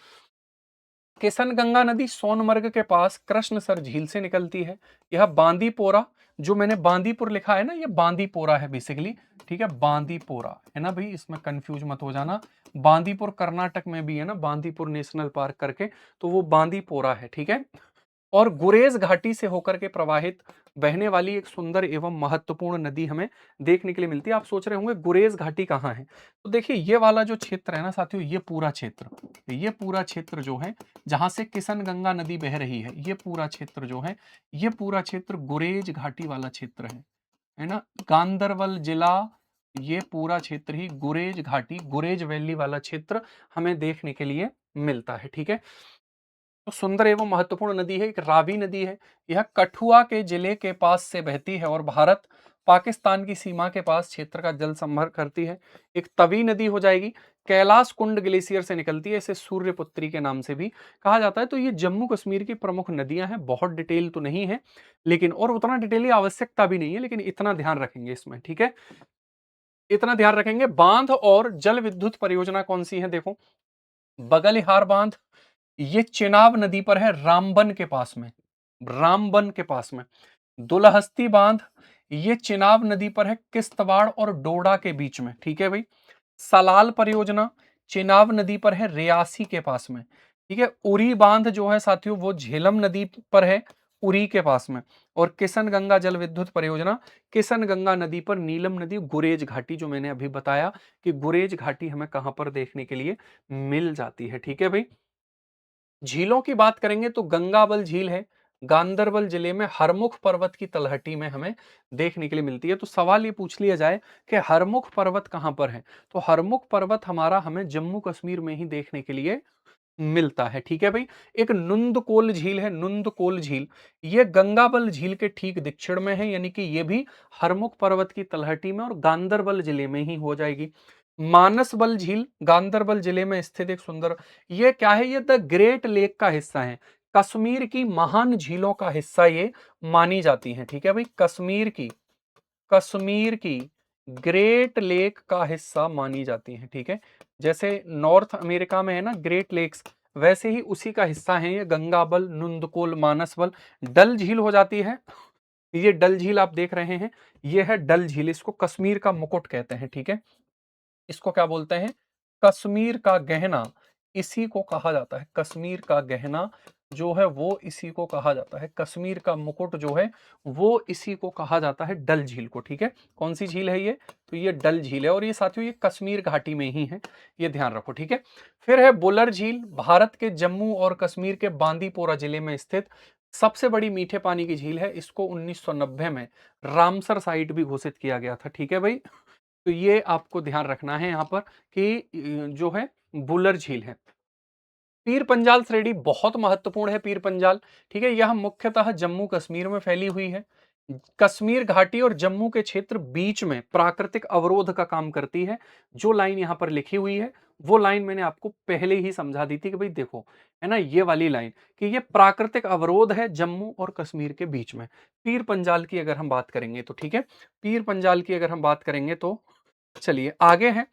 किशनगंगा नदी सोनमर्ग के पास कृष्णसर झील से निकलती है। यह बांदीपोरा, जो मैंने बांदीपुर लिखा है ना, ये बांदीपोरा है बेसिकली, ठीक है, बांदीपोरा है ना भाई, इसमें कंफ्यूज मत हो जाना। बांदीपुर कर्नाटक में भी है ना, बांदीपुर नेशनल पार्क करके, तो वो बांदीपोरा है, ठीक है। और गुरेज घाटी से होकर के प्रवाहित बहने वाली एक सुंदर एवं महत्वपूर्ण नदी हमें देखने के लिए मिलती है। आप सोच रहे होंगे गुरेज घाटी कहाँ है? तो देखिए ये वाला जो क्षेत्र है ना साथियों, ये पूरा क्षेत्र जो है जहां से किशनगंगा नदी बह रही है, ये पूरा क्षेत्र जो है, ये पूरा क्षेत्र गुरेज घाटी वाला क्षेत्र है ना। गांधरबल जिला, ये पूरा क्षेत्र ही गुरेज घाटी, गुरेज वैली वाला क्षेत्र हमें देखने के लिए मिलता है, ठीक है। तो सुंदर एवं महत्वपूर्ण नदी है, एक रावी नदी है। यह कठुआ के जिले के पास से बहती है और भारत पाकिस्तान की सीमा के पास क्षेत्र का जल संभर करती है। एक तवी नदी हो जाएगी, कैलाश कुंड ग्लेशियर से निकलती है, इसे सूर्यपुत्री के नाम से भी कहा जाता है। तो ये जम्मू कश्मीर की प्रमुख नदियां हैं, बहुत डिटेल तो नहीं है लेकिन, और उतना डिटेल की आवश्यकता भी नहीं है, लेकिन इतना ध्यान रखेंगे इसमें, ठीक है, इतना ध्यान रखेंगे। बांध और जल विद्युत परियोजना कौन सी है? देखो, बगलिहार बांध, ये चिनाब नदी पर है, रामबन के पास में, रामबन के पास में। दुलहस्ती बांध, ये चिनाब नदी पर है, किश्तवाड़ और डोडा के बीच में, ठीक है भाई। सलाल परियोजना चिनाब नदी पर है, रियासी के पास में, ठीक है। उरी बांध जो है साथियों वो झेलम नदी पर है, उरी के पास में। और किशन गंगा जल विद्युत परियोजना किशन गंगा नदी पर, नीलम नदी, गुरेज घाटी, जो मैंने अभी बताया कि गुरेज घाटी हमें कहां पर देखने के लिए मिल जाती है, ठीक है भाई। झीलों की बात करेंगे तो गंगाबल झील है, गांदरबल जिले में हरमुख पर्वत की तलहटी में हमें देखने के लिए मिलती है। तो सवाल ये पूछ लिया जाए कि हरमुख पर्वत कहां पर है, तो हरमुख पर्वत हमारा हमें जम्मू कश्मीर में ही देखने के लिए मिलता है, ठीक है भाई। एक नुंदकोल झील है, नुंदकोल झील, ये गंगाबल झील के ठीक दक्षिण में है, यानी कि ये भी हरमुख पर्वत की तलहटी में और गांदरबल जिले में ही हो जाएगी। मानसबल झील गांदरबल जिले में स्थित एक सुंदर, ये क्या है? ये द ग्रेट लेक का हिस्सा है, कश्मीर की महान झीलों का हिस्सा ये मानी जाती है, ठीक है भाई। कश्मीर की ग्रेट लेक का हिस्सा मानी जाती है, ठीक है। जैसे नॉर्थ अमेरिका में है ना ग्रेट लेक्स, वैसे ही उसी का हिस्सा है ये गंगाबल, नुंदकोल, मानसबल। डल झील हो जाती है, ये डल झील आप देख रहे हैं, ये है डल झील, इसको कश्मीर का मुकुट कहते हैं, ठीक है। इसको क्या बोलते हैं? कश्मीर का गहना, इसी को कहा जाता है, कश्मीर का गहना जो है वो इसी को कहा जाता है, कश्मीर का मुकुट जो है वो इसी को कहा जाता है, डल झील को, ठीक है। कौन सी झील है ये? तो ये डल झील है, और ये साथियों ये कश्मीर घाटी में ही है, ये ध्यान रखो, ठीक है। फिर है बुलर झील, भारत के जम्मू और कश्मीर के बांदीपोरा जिले में स्थित सबसे बड़ी मीठे पानी की झील है। इसको 1990 में रामसर साइट भी घोषित किया गया था, ठीक है भाई। तो ये आपको ध्यान रखना है यहाँ पर कि जो है बुलर झील है। पीर पंजाल श्रेणी बहुत महत्वपूर्ण है, पीर पंजाल, ठीक है, यह मुख्यतः जम्मू कश्मीर में फैली हुई है। कश्मीर घाटी और जम्मू के क्षेत्र बीच में प्राकृतिक अवरोध का काम करती है। जो लाइन यहाँ पर लिखी हुई है वो लाइन मैंने आपको पहले ही समझा दी थी कि भाई देखो, है ना, ये वाली लाइन कि ये प्राकृतिक अवरोध है जम्मू और कश्मीर के बीच में। पीर पंजाल की अगर हम बात करेंगे तो, ठीक है, पीर पंजाल की अगर हम बात करेंगे तो चलिए आगे हैं।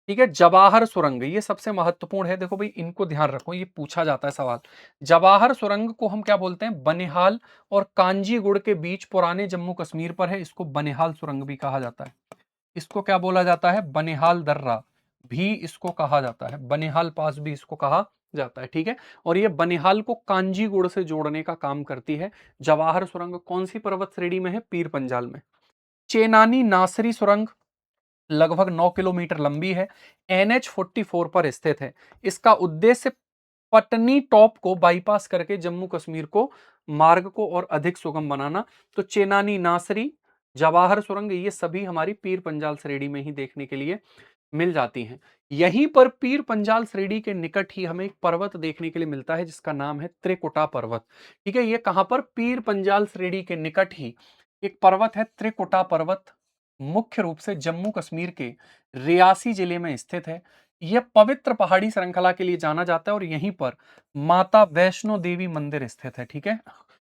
ठीक है, जवाहर सुरंग ये सबसे महत्वपूर्ण है। देखो भाई, इनको ध्यान रखो, ये पूछा जाता है सवाल। जवाहर सुरंग को हम क्या बोलते हैं? बनिहाल और कांजीगुड़ के बीच पुराने जम्मू कश्मीर पर है, इसको बनिहाल सुरंग भी कहा जाता है। इसको क्या बोला जाता है? बनिहाल दर्रा भी इसको कहा जाता है, बनिहाल पास भी इसको कहा जाता है। ठीक है, और ये बनिहाल को कांजीगुड़ से जोड़ने का काम करती है। जवाहर सुरंग कौन सी पर्वत श्रेणी में है? पीर पंजाल में। चेनानी नासरी सुरंग लगभग 9 किलोमीटर लंबी है, NH-44 पर स्थित है। इसका उद्देश्य पटनी टॉप को बाईपास करके जम्मू कश्मीर को मार्ग को और अधिक सुगम बनाना। तो चेनानी नासरी, जवाहर सुरंग ये सभी हमारी पीर पंजाल श्रेणी में ही देखने के लिए मिल जाती हैं। यहीं पर पीर पंजाल श्रेणी के निकट ही हमें एक पर्वत देखने के लिए मिलता है जिसका नाम है त्रिकुटा पर्वत। ठीक है, ये कहां पर? पीर पंजाल श्रेणी के निकट ही एक पर्वत है, त्रिकुटा पर्वत। मुख्य रूप से जम्मू कश्मीर के रियासी जिले में स्थित है। यह पवित्र पहाड़ी श्रृंखला के लिए जाना जाता है और यहीं पर माता वैष्णो देवी मंदिर स्थित है। ठीक है,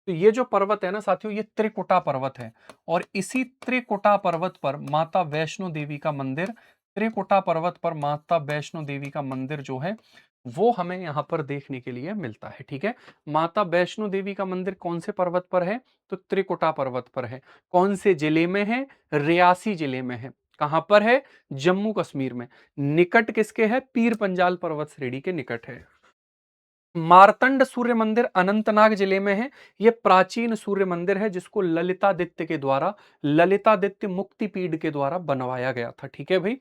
तो ये जो पर्वत है ना साथियों, ये त्रिकुटा पर्वत है और इसी त्रिकुटा पर्वत पर माता वैष्णो देवी का मंदिर, त्रिकुटा पर्वत पर माता वैष्णो देवी का मंदिर जो है वो हमें यहाँ पर देखने के लिए मिलता है। ठीक है, माता वैष्णो देवी का मंदिर कौन से पर्वत पर है? तो त्रिकुटा पर्वत पर है। कौन से जिले में है? रियासी जिले में है। कहां पर है? जम्मू कश्मीर में। निकट किसके है? पीर पंजाल पर्वत श्रेणी के निकट है। मार्तंड सूर्य मंदिर अनंतनाग जिले में है। यह प्राचीन सूर्य मंदिर है जिसको ललितादित्य के द्वारा, ललितादित्य मुक्तिपीड के द्वारा बनवाया गया था। ठीक है भाई,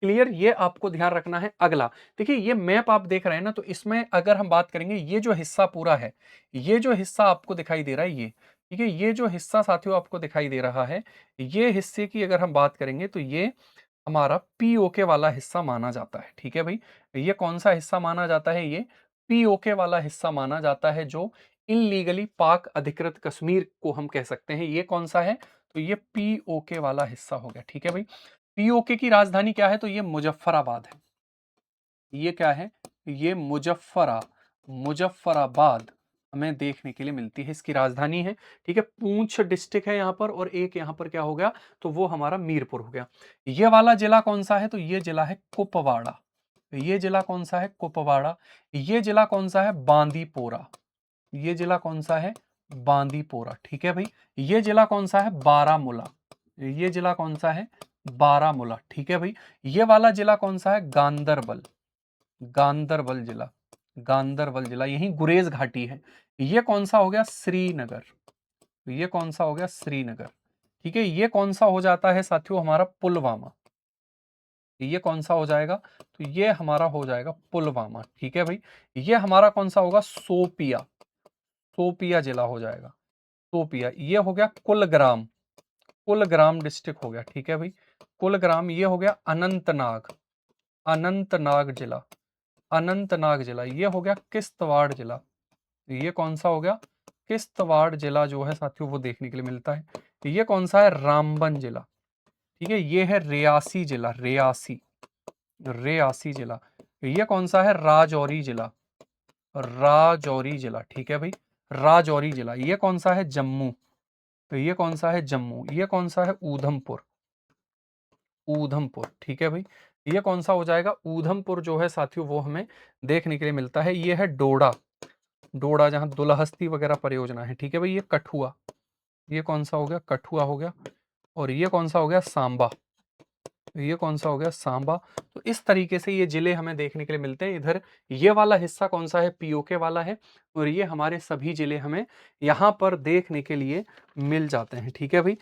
क्लियर? ये आपको ध्यान रखना है। अगला देखिए, ये मैप आप देख रहे हैं ना, तो इसमें अगर हम बात करेंगे, ये जो हिस्सा पूरा है, ये जो हिस्सा आपको दिखाई दे रहा है, ये ठीक है, ये जो हिस्सा साथियों आपको दिखाई दे रहा है, ये हिस्से की अगर हम बात करेंगे तो ये हमारा पीओके वाला हिस्सा माना जाता है। ठीक है भाई, ये कौन सा हिस्सा माना जाता है? ये पीओके वाला हिस्सा माना जाता है, जो इनलीगली पाक अधिकृत कश्मीर को हम कह सकते हैं। ये कौन सा है? तो ये पीओके वाला हिस्सा हो गया। ठीक है भाई, पीओके की राजधानी क्या है? तो ये मुजफ्फराबाद है। ये क्या है? ये मुजफ्फराबाद हमें देखने के लिए मिलती है, इसकी राजधानी है। ठीक है, पूंछ डिस्ट्रिक्ट है यहाँ पर, और एक यहाँ पर क्या हो गया? तो वो हमारा मीरपुर हो गया। ये वाला जिला कौन सा है? तो ये जिला है कुपवाड़ा। ये जिला कौन सा है? कुपवाड़ा। ये जिला कौन सा है? बांदीपोरा। ये जिला कौन सा है? बांदीपोरा। ठीक है भाई, ये जिला कौन सा है? बारामूला। ये जिला कौन सा है? बारामूला। ठीक है भाई, ये वाला जिला कौन सा है? गांदरबल। गांदरबल जिला, गांदरबल जिला, यही गुरेज घाटी है। ये कौन सा हो गया? श्रीनगर। ये कौन सा हो गया? श्रीनगर। ठीक है, ये कौन सा हो जाता है साथियों? हमारा पुलवामा। ये कौन सा हो जाएगा? तो ये हमारा हो जाएगा पुलवामा। ठीक है भाई, ये हमारा कौन सा होगा? सोपिया। सोपिया जिला हो जाएगा, सोपिया। ये हो गया कुलग्राम, कुलग्राम डिस्ट्रिक्ट हो गया। ठीक है भाई, कुलग्राम। ये हो गया अनंतनाग, अनंतनाग जिला, अनंतनाग जिला। ये हो गया किश्तवाड़ जिला। ये कौन सा हो गया? किश्तवाड़ जिला जो है साथियों वो देखने के लिए मिलता है। ये कौन सा है? रामबन जिला। ठीक है, ये है रियासी जिला, रियासी, रियासी जिला। ये कौन सा है? राजौरी जिला, राजौरी जिला। ठीक है भाई, राजौरी जिला। ये कौन सा है? जम्मू। तो ये कौन सा है? जम्मू। ये कौन सा है? ऊधमपुर, ऊधमपुर। ठीक है भाई, ये कौन सा हो जाएगा? ऊधमपुर जो है साथियों वो हमें देखने के लिए मिलता है। ये है डोडा, डोडा जहां दुलहस्ती वगैरह परियोजना है। ठीक है भाई, ये कठुआ। ये कौन सा हो गया? कठुआ हो गया। और ये कौन सा हो गया? सांबा। ये कौन सा हो गया? सांबा। तो इस तरीके से ये जिले हमें देखने के लिए मिलते हैं। इधर ये वाला हिस्सा कौन सा है? पीओके वाला है, और ये हमारे सभी जिले हमें यहाँ पर देखने के लिए मिल जाते हैं। ठीक है भाई,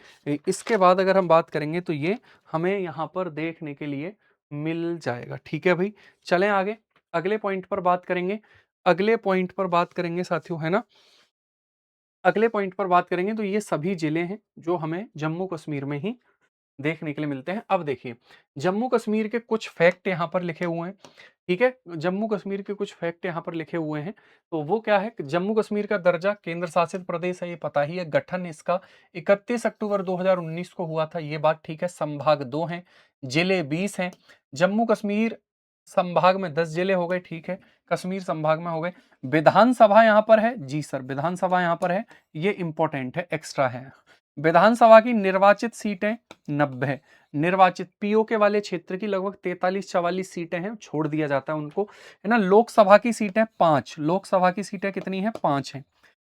इसके बाद अगर हम बात करेंगे तो ये हमें यहाँ पर देखने के लिए मिल जाएगा। ठीक है भाई, चलें आगे, अगले पॉइंट पर बात करेंगे। अगले पॉइंट पर बात करेंगे साथियों, है ना? अगले पॉइंट पर बात करेंगे तो ये सभी जिले हैं जो हमें जम्मू कश्मीर में ही देखने के लिए मिलते हैं। अब देखिए, जम्मू कश्मीर के कुछ फैक्ट यहाँ पर लिखे हुए हैं। ठीक है, जम्मू कश्मीर के कुछ फैक्ट यहाँ पर लिखे हुए हैं। तो वो क्या है कि जम्मू कश्मीर का दर्जा केंद्र शासित प्रदेश है, ये पता ही है। गठन इसका 31 अक्टूबर 2019 को हुआ था, ये बात ठीक है। संभाग 2 हैं, जिले 20 हैं। जम्मू कश्मीर संभाग में 10 जिले हो गए। ठीक है, कश्मीर संभाग में हो गए। विधानसभा यहाँ पर है, जी सर, विधानसभा यहाँ पर है, ये इंपॉर्टेंट है, एक्स्ट्रा है। विधानसभा की निर्वाचित सीटें 90, निर्वाचित पीओके वाले क्षेत्र की लगभग 43-44 सीटें हैं, छोड़ दिया जाता है उनको, है ना। लोकसभा की सीटें 5, लोकसभा की सीटें कितनी है? 5 हैं,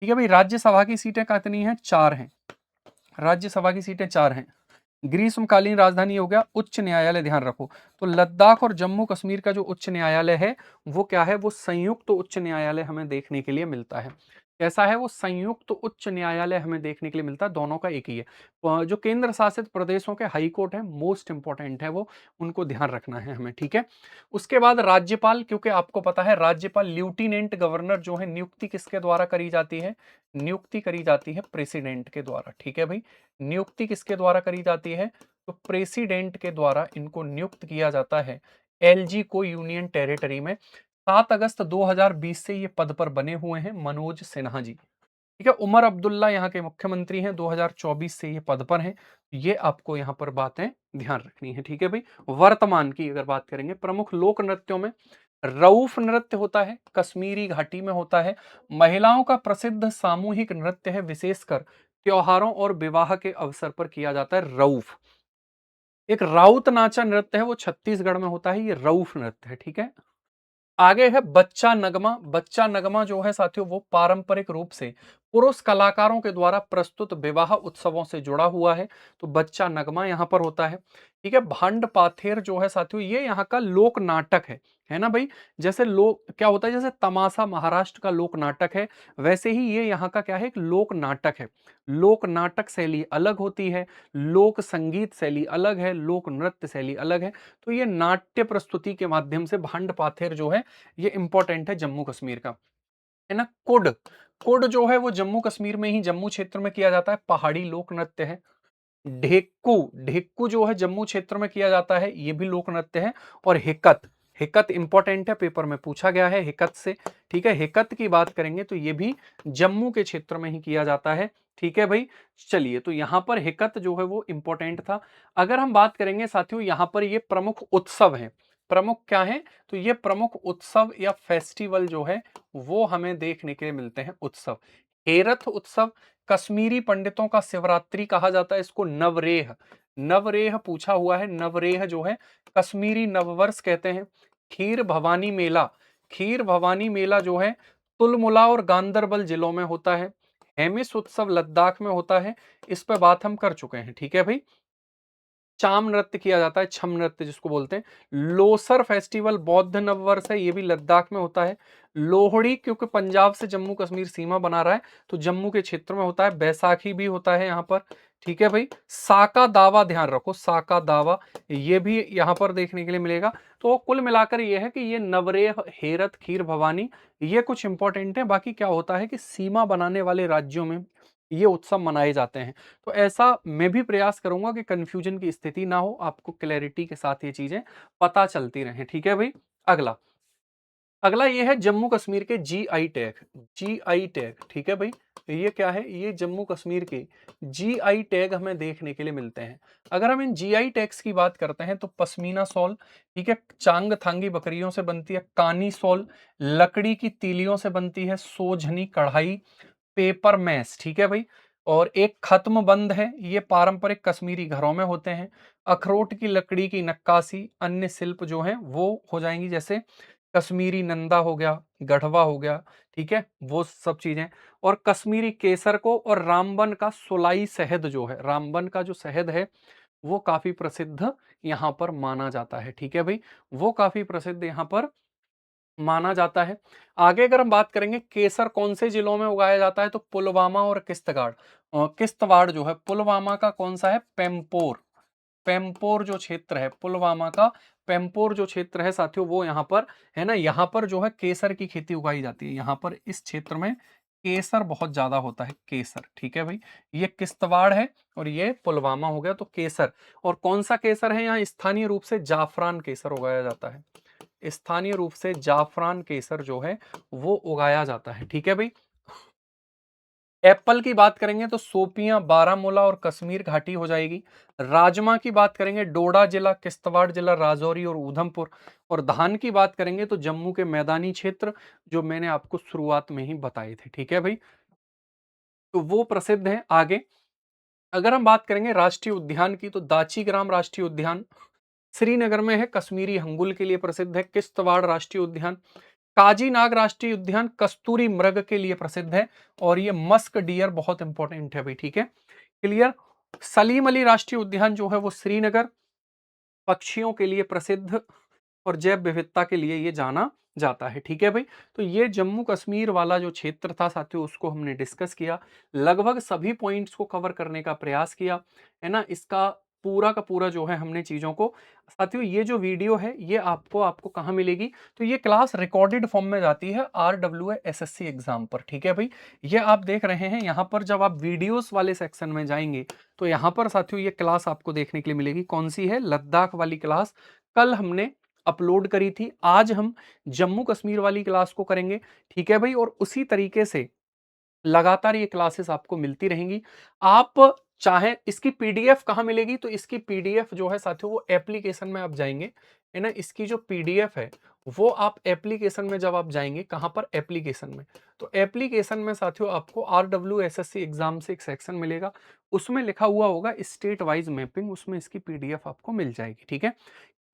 ठीक है भाई। राज्यसभा की सीटें कितनी है? 4 हैं, राज्यसभा की सीटें 4 हैं। ग्रीष्मकालीन राजधानी हो गया उच्च न्यायालय, ध्यान रखो। तो लद्दाख और जम्मू कश्मीर का जो उच्च न्यायालय है वो क्या है? वो संयुक्त उच्च न्यायालय हमें देखने के लिए मिलता है। कैसा है वो? संयुक्त उच्च न्यायालय हमें देखने के लिए मिलता है, दोनों का एक ही है। जो केंद्र शासित प्रदेशों के हाई कोर्ट है, मोस्ट इंपॉर्टेंट है वो, उनको ध्यान रखना है हमें, ठीक है। उसके बाद राज्यपाल, क्योंकि आपको पता है राज्यपाल ल्यूटिनेंट गवर्नर जो है, नियुक्ति किसके द्वारा करी जाती है? नियुक्ति करी जाती है प्रेसिडेंट के द्वारा, ठीक है भाई। नियुक्ति किसके द्वारा करी जाती है? तो प्रेसिडेंट के द्वारा इनको नियुक्त किया जाता है एलजी को यूनियन टेरिटरी में। 7 अगस्त 2020 से ये पद पर बने हुए हैं मनोज सिन्हा जी, ठीक है। उमर अब्दुल्ला यहाँ के मुख्यमंत्री हैं, 2024 से ये पद पर हैं। ये आपको यहाँ पर बातें ध्यान रखनी है, ठीक है भाई। वर्तमान की अगर बात करेंगे, प्रमुख लोक नृत्यों में रऊफ नृत्य होता है, कश्मीरी घाटी में होता है। महिलाओं का प्रसिद्ध सामूहिक नृत्य है, विशेषकर त्योहारों और विवाह के अवसर पर किया जाता है रऊफ। एक राउत नाचा नृत्य है, वो छत्तीसगढ़ में होता है, ये रऊफ नृत्य है, ठीक है। आगे है बच्चा नगमा। बच्चा नगमा जो है साथियों, वो पारंपरिक रूप से पुरुष कलाकारों के द्वारा प्रस्तुत विवाह उत्सवों से जुड़ा हुआ है, तो बच्चा नगमा यहाँ पर होता है, ठीक है। भांड पाथेर जो है साथियों, ये यहाँ का लोक नाटक है ना भाई। जैसे लोक क्या होता है, जैसे तमाशा महाराष्ट्र का लोक नाटक है, वैसे ही ये यहाँ का क्या है? एक लोक नाटक है। लोक नाटक शैली अलग होती है, लोक संगीत शैली अलग है, लोक नृत्य शैली अलग है। तो ये नाट्य प्रस्तुति के माध्यम से भांड पाथेर जो है, ये इंपॉर्टेंट है जम्मू कश्मीर का, है ना। कुड, कुड जो है वो जम्मू कश्मीर में ही, जम्मू क्षेत्र में किया जाता है, पहाड़ी लोक नृत्य है। ढेक्कू, ढेक्कू जो है जम्मू क्षेत्र में किया जाता है, ये भी लोक नृत्य है। और हिकत, हिकत इंपॉर्टेंट है, पेपर में पूछा गया है हिकत से, ठीक है। हिकत की बात करेंगे तो ये भी जम्मू के क्षेत्र में ही किया जाता है, ठीक है भाई। चलिए, तो यहां पर हिकत जो है वो इंपॉर्टेंट था। अगर हम बात करेंगे साथियों, यहां पर ये प्रमुख उत्सव है, प्रमुख क्या है? तो ये प्रमुख उत्सव या फेस्टिवल जो है वो हमें देखने के लिए मिलते हैं। उत्सव, हेरथ उत्सव, कश्मीरी पंडितों का शिवरात्रि कहा जाता है इसको। नवरेह, नवरेह पूछा हुआ है, नवरेह जो है कश्मीरी नववर्ष कहते हैं। खीर भवानी मेला, खीर भवानी मेला जो है तुलमुला और गांदरबल जिलों में होता है। हेमिस उत्सव लद्दाख में होता है, इस पर बात हम कर चुके हैं, ठीक है भाई। चाम नृत्य किया जाता है, छम नृत्य जिसको बोलते हैं। लोसर फेस्टिवल बौद्ध नववर्ष है, ये भी लद्दाख में होता है। लोहड़ी, क्योंकि पंजाब से जम्मू कश्मीर सीमा बना रहा है, तो जम्मू के क्षेत्र में होता है। बैसाखी भी होता है यहाँ पर, ठीक है भाई। साका दावा, ध्यान रखो, साका दावा ये भी यहाँ पर देखने के लिए मिलेगा। तो कुल मिलाकर ये है कि ये नवरेह, हेरत, खीर भवानी, ये कुछ इंपॉर्टेंट है। बाकी क्या होता है कि सीमा बनाने वाले राज्यों में ये उत्सव मनाए जाते हैं। तो ऐसा मैं भी प्रयास करूंगा कि कंफ्यूजन की स्थिति ना हो, आपको क्लैरिटी के साथ ये चीजें पता चलती रहें, ठीक है भाई। अगला, अगला ये है जम्मू कश्मीर के जीआई टैग, जीआई टैग, ठीक है भाई। तो ये क्या है? ये जम्मू कश्मीर के जीआई टैग हमें देखने के लिए मिलते हैं। अगर हम इन जीआई टैग्स की बात करते हैं तो पश्मीना सॉल, ठीक है, चांगथांगी बकरियों से बनती है। कानी सॉल लकड़ी की तीलियों से बनती है। सोझनी कढ़ाई, पेपर मैस, ठीक है भाई। और एक खत्म बंद है, ये पारंपरिक कश्मीरी घरों में होते हैं। अखरोट की लकड़ी की नक्काशी, अन्य शिल्प जो हैं वो हो जाएंगी, जैसे कश्मीरी नंदा हो गया, गढ़वा हो गया, ठीक है, वो सब चीजें। और कश्मीरी केसर को और रामबन का सुलाई शहद जो है, रामबन का जो शहद है वो काफी प्रसिद्ध यहाँ पर माना जाता है, ठीक है भाई। वो काफी प्रसिद्ध यहाँ पर माना जाता है। आगे अगर हम बात करेंगे केसर कौन से जिलों में उगाया जाता है, तो पुलवामा और किश्तवाड़। किश्तवाड़ जो है, पुलवामा का कौन सा है? पेम्पोर, पेम्पोर जो क्षेत्र है पुलवामा का, पेम्पोर जो क्षेत्र है साथियों वो यहाँ पर है ना। यहाँ पर जो है केसर की खेती उगाई जाती है, यहाँ पर इस क्षेत्र में केसर बहुत ज्यादा होता है, केसर, ठीक है भाई। ये किश्तवाड़ है और ये पुलवामा हो गया, तो केसर। और कौन सा केसर है? यहाँ स्थानीय रूप से जाफरान केसर उगाया जाता है, स्थानीय रूप से जाफरान केसर जो है वो उगाया जाता है, ठीक है भाई। एप्पल की बात करेंगे तो सोपियां बारामूला और कश्मीर घाटी हो जाएगी। राजमा की बात करेंगे डोडा जिला, किश्तवाड़ जिला, राजौरी और उधमपुर। और धान की बात करेंगे तो जम्मू के मैदानी क्षेत्र, जो मैंने आपको शुरुआत में ही बताए थे, ठीक है भाई। तो वो प्रसिद्ध है। आगे अगर हम बात करेंगे राष्ट्रीय उद्यान की, तो दाची-ग्राम राष्ट्रीय उद्यान श्रीनगर में है, कश्मीरी हंगुल के लिए प्रसिद्ध है। किश्तवाड़ राष्ट्रीय उद्यान, काजीनाग राष्ट्रीय उद्यान कस्तूरी मृग के लिए प्रसिद्ध है, और ये मस्क डियर बहुत इंपॉर्टेंट है भाई, ठीक है, क्लियर। सलीम अली राष्ट्रीय उद्यान जो है वो श्रीनगर, पक्षियों के लिए प्रसिद्ध और जैव विविधता के लिए ये जाना जाता है, ठीक है भाई। तो ये जम्मू कश्मीर वाला जो क्षेत्र था साथियों, उसको हमने डिस्कस किया, लगभग सभी पॉइंट्स को कवर करने का प्रयास किया, है ना। इसका पूरा का पूरा जो है हमने चीजों को, साथियों ये जो वीडियो है ये आपको आपको कहाँ मिलेगी, तो ये क्लास रिकॉर्डेड फॉर्म में जाती है RWA SSC एग्जाम पर, ठीक है भाई। ये आप देख रहे हैं यहाँ पर, जब आप वीडियोस वाले सेक्शन में जाएंगे तो यहाँ पर साथियों ये क्लास आपको देखने के लिए मिलेगी। कौन सी है? लद्दाख वाली क्लास, कल हमने अपलोड करी थी। आज हम जम्मू कश्मीर वाली क्लास को करेंगे, ठीक है भाई। और उसी तरीके से लगातार ये क्लासेस आपको मिलती रहेंगी। आप चाहें, इसकी पीडीएफ कहाँ मिलेगी, तो इसकी पीडीएफ जो है साथियों वो एप्लीकेशन में आप जाएंगे, है ना। इसकी जो पीडीएफ है वो आप एप्लीकेशन में जब आप जाएंगे, कहाँ पर? एप्लीकेशन में। तो एप्लीकेशन में साथियों आपको RWSSC एग्जाम से एक सेक्शन मिलेगा, उसमें लिखा हुआ होगा स्टेट वाइज मैपिंग, उसमें इसकी पीडीएफ आपको मिल जाएगी, ठीक है।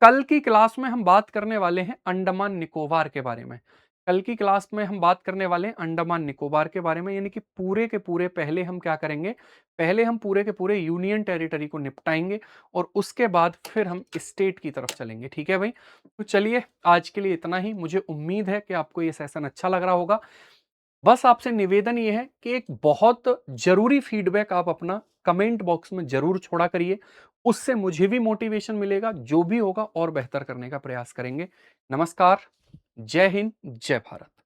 कल की क्लास में हम बात करने वाले हैं अंडमान निकोबार के बारे में। कल की क्लास में हम बात करने वाले हैं अंडमान निकोबार के बारे में, यानी कि पूरे के पूरे पहले हम क्या करेंगे, पहले हम पूरे के पूरे यूनियन टेरिटरी को निपटाएंगे और उसके बाद फिर हम स्टेट की तरफ चलेंगे, ठीक है भाई। तो चलिए आज के लिए इतना ही। मुझे उम्मीद है कि आपको ये सेशन अच्छा लग रहा होगा। बस आपसे निवेदन ये है कि एक बहुत जरूरी फीडबैक आप अपना कमेंट बॉक्स में जरूर छोड़ा करिए, उससे मुझे भी मोटिवेशन मिलेगा, जो भी होगा और बेहतर करने का प्रयास करेंगे। नमस्कार, जय हिंद, जय भारत।